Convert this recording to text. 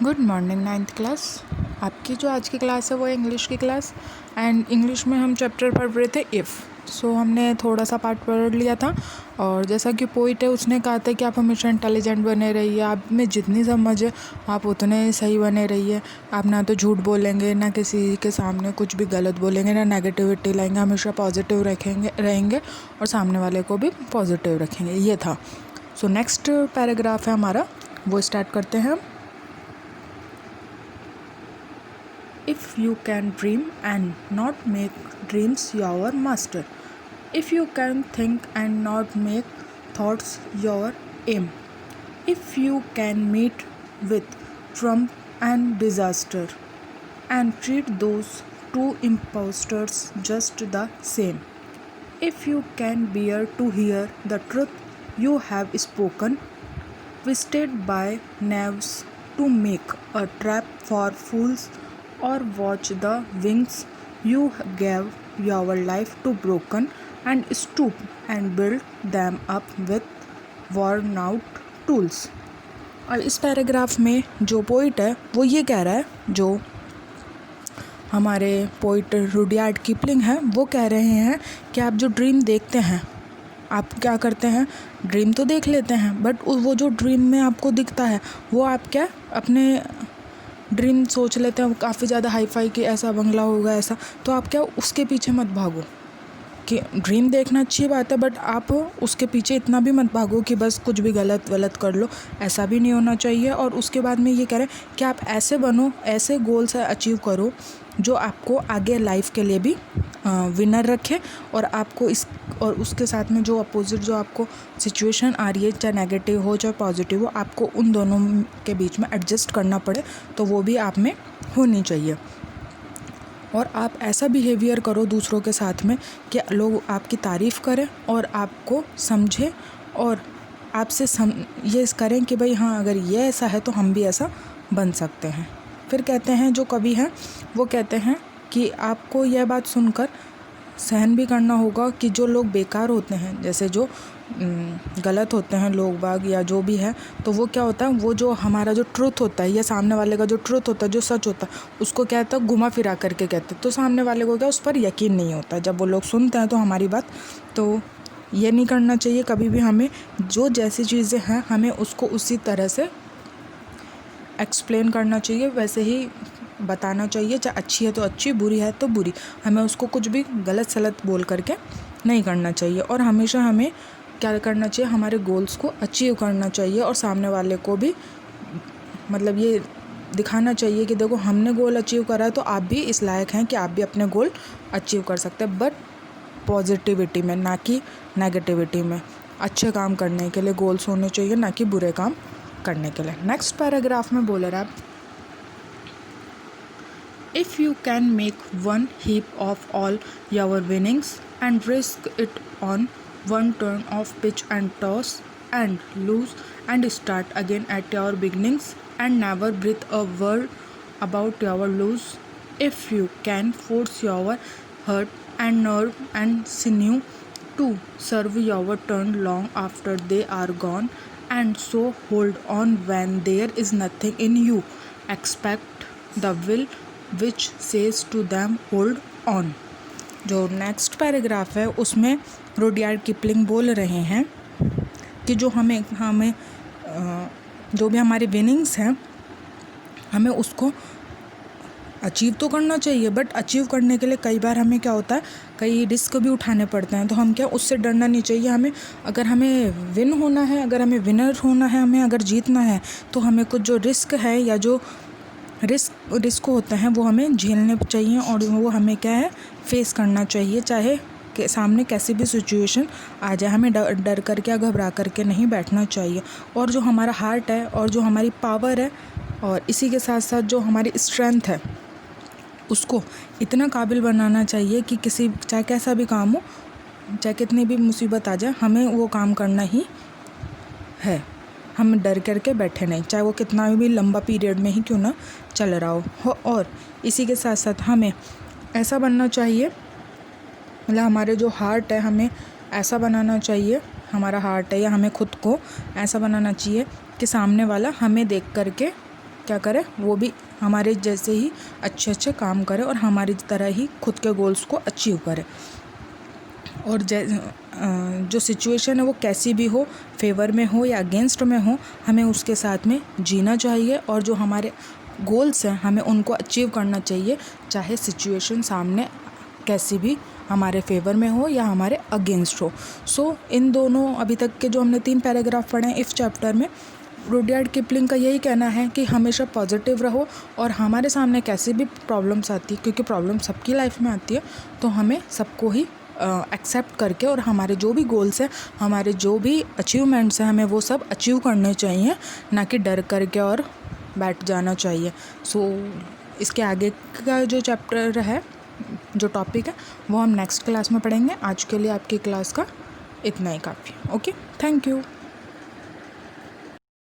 Good morning 9th class. आपकी जो आज की क्लास है वो है इंग्लिश की क्लास। एंड इंग्लिश में हम चैप्टर पढ़ रहे थे इफ़। सो हमने थोड़ा सा पार्ट पढ़ लिया था। और जैसा कि पोइट है उसने कहा था कि आप हमेशा इंटेलिजेंट बने रहिए, आप में जितनी समझ है आप उतने सही बने रहिए। आप ना तो झूठ बोलेंगे, ना किसी के सामने कुछ भी गलत बोलेंगे, ना नेगेटिविटी लाएंगे, हमेशा पॉजिटिव रहेंगे और सामने वाले को भी पॉजिटिव रखेंगे। ये था। सो नेक्स्ट पैराग्राफ है हमारा, वो स्टार्ट करते हैं हम। If you can dream and not make dreams your master, if you can think and not make thoughts your aim, if you can meet with trump and disaster and treat those two impostors just the same, if you can bear to hear the truth you have spoken, twisted by knaves to make a trap for fools, or watch the wings you gave your life to broken and stoop and build them up with worn out tools। और इस paragraph में जो poet है वो ये कह रहा है, जो हमारे पोइट रुडयार्ड किपलिंग है वो कह रहे हैं कि आप जो ड्रीम देखते हैं, आप क्या करते हैं, ड्रीम तो देख लेते हैं बट वो जो ड्रीम में आपको दिखता है वो आप क्या अपने ड्रीम सोच लेते हैं काफ़ी ज़्यादा हाई फाई कि ऐसा बंगला होगा ऐसा, तो आप क्या उसके पीछे मत भागो। कि ड्रीम देखना अच्छी बात है बट आप उसके पीछे इतना भी मत भागो कि बस कुछ भी गलत कर लो, ऐसा भी नहीं होना चाहिए। और उसके बाद में ये कह रहे हैं कि आप ऐसे बनो, ऐसे गोल्स अचीव करो जो आपको आगे लाइफ के लिए भी विनर रखे। और आपको इस और उसके साथ में जो अपोजिट जो आपको सिचुएशन आ रही है, चाहे नेगेटिव हो चाहे पॉजिटिव हो, आपको उन दोनों के बीच में एडजस्ट करना पड़े तो वो भी आप में होनी चाहिए। और आप ऐसा बिहेवियर करो दूसरों के साथ में कि लोग आपकी तारीफ़ करें और आपको समझें और आपसे ये करें कि भाई हाँ, अगर ये ऐसा है तो हम भी ऐसा बन सकते हैं। फिर कहते हैं जो कवि हैं वो कहते हैं कि आपको यह बात सुनकर सहन भी करना होगा कि जो लोग बेकार होते हैं, जैसे जो गलत होते हैं लोग बाग या जो भी है, तो वो क्या होता है, वो जो हमारा जो ट्रुथ होता है या सामने वाले का जो ट्रुथ होता है, जो सच होता है, उसको क्या होता है घुमा फिरा करके कहते हैं। तो सामने वाले को क्या उस पर यकीन नहीं होता जब वो लोग सुनते हैं तो हमारी बात। तो ये नहीं करना चाहिए कभी भी। हमें जो जैसी चीज़ें हैं हमें उसको उसी तरह से एक्सप्लेन करना चाहिए, वैसे ही बताना चाहिए। चाहे अच्छी है तो अच्छी, बुरी है तो बुरी, हमें उसको कुछ भी गलत सलत बोल करके नहीं करना चाहिए। और हमेशा हमें क्या करना चाहिए, हमारे गोल्स को अचीव करना चाहिए और सामने वाले को भी मतलब ये दिखाना चाहिए कि देखो हमने गोल अचीव करा है तो आप भी इस लायक हैं कि आप भी अपने गोल अचीव कर सकते हैं, बट पॉजिटिविटी में, ना कि नेगेटिविटी में। अच्छे काम करने के लिए गोल्स होने चाहिए, ना कि बुरे काम करने के लिए। नेक्स्ट पैराग्राफ में बोल रहा है, if you can make one heap of all your winnings and risk it on one turn of pitch and toss and lose and start again at your beginnings and never breathe a word about your lose, if you can force your heart and nerve and sinew to serve your turn long after they are gone, and so hold on when there is nothing in you, expect the will which says to them hold on। जो next paragraph है उसमें Rudyard Kipling बोल रहे हैं कि जो हमें जो भी हमारे विनिंग्स हैं हमें उसको अचीव तो करना चाहिए, बट अचीव करने के लिए कई बार हमें क्या होता है, कई रिस्क भी उठाने पड़ते हैं। तो हम क्या, उससे डरना नहीं चाहिए। हमें अगर हमें विन होना है, अगर हमें विनर होना है, हमें अगर जीतना है तो हमें कुछ जो रिस्क है या जो रिस्क होते हैं वो हमें झेलने चाहिए और वो हमें क्या है, फेस करना चाहिए, चाहे कि सामने कैसी भी सिचुएशन आ जाए। हमें डर करके या घबरा करके नहीं बैठना चाहिए। और जो हमारा हार्ट है और जो हमारी पावर है और इसी के साथ साथ जो हमारी स्ट्रेंथ है उसको इतना काबिल बनाना चाहिए कि किसी चाहे कैसा भी काम हो, चाहे कितनी भी मुसीबत आ जाए, हमें वो काम करना ही है। हम डर करके बैठे नहीं, चाहे वो कितना भी लंबा पीरियड में ही क्यों ना चल रहा हो। और इसी के साथ साथ हमें ऐसा बनना चाहिए, मतलब हमारे जो हार्ट है हमें ऐसा बनाना चाहिए, हमारा हार्ट है या हमें खुद को ऐसा बनाना चाहिए कि सामने वाला हमें देख करके क्या करे, वो भी हमारे जैसे ही अच्छे अच्छे काम करे और हमारी तरह ही खुद के गोल्स को अचीव करे। और जो सिचुएशन है वो कैसी भी हो, फेवर में हो या अगेंस्ट में हो, हमें उसके साथ में जीना चाहिए और जो हमारे गोल्स हैं हमें उनको अचीव करना चाहिए, चाहे सिचुएशन सामने कैसी भी हमारे फेवर में हो या हमारे अगेंस्ट हो। सो इन दोनों अभी तक के जो हमने 3 पैराग्राफ पढ़े हैं इस चैप्टर में, रुडयार्ड किपलिंग का यही कहना है कि हमेशा पॉजिटिव रहो और हमारे सामने कैसी भी प्रॉब्लम्स आती है, क्योंकि प्रॉब्लम सबकी लाइफ में आती है, तो हमें सबको ही एक्सेप्ट करके और हमारे जो भी गोल्स हैं, हमारे जो भी अचीवमेंट्स हैं, हमें वो सब अचीव करने चाहिए, ना कि डर करके और बैठ जाना चाहिए। सो इसके आगे का जो चैप्टर है, जो टॉपिक है, वो हम नेक्स्ट क्लास में पढ़ेंगे। आज के लिए आपकी क्लास का इतना ही काफ़ी। Okay, thank you.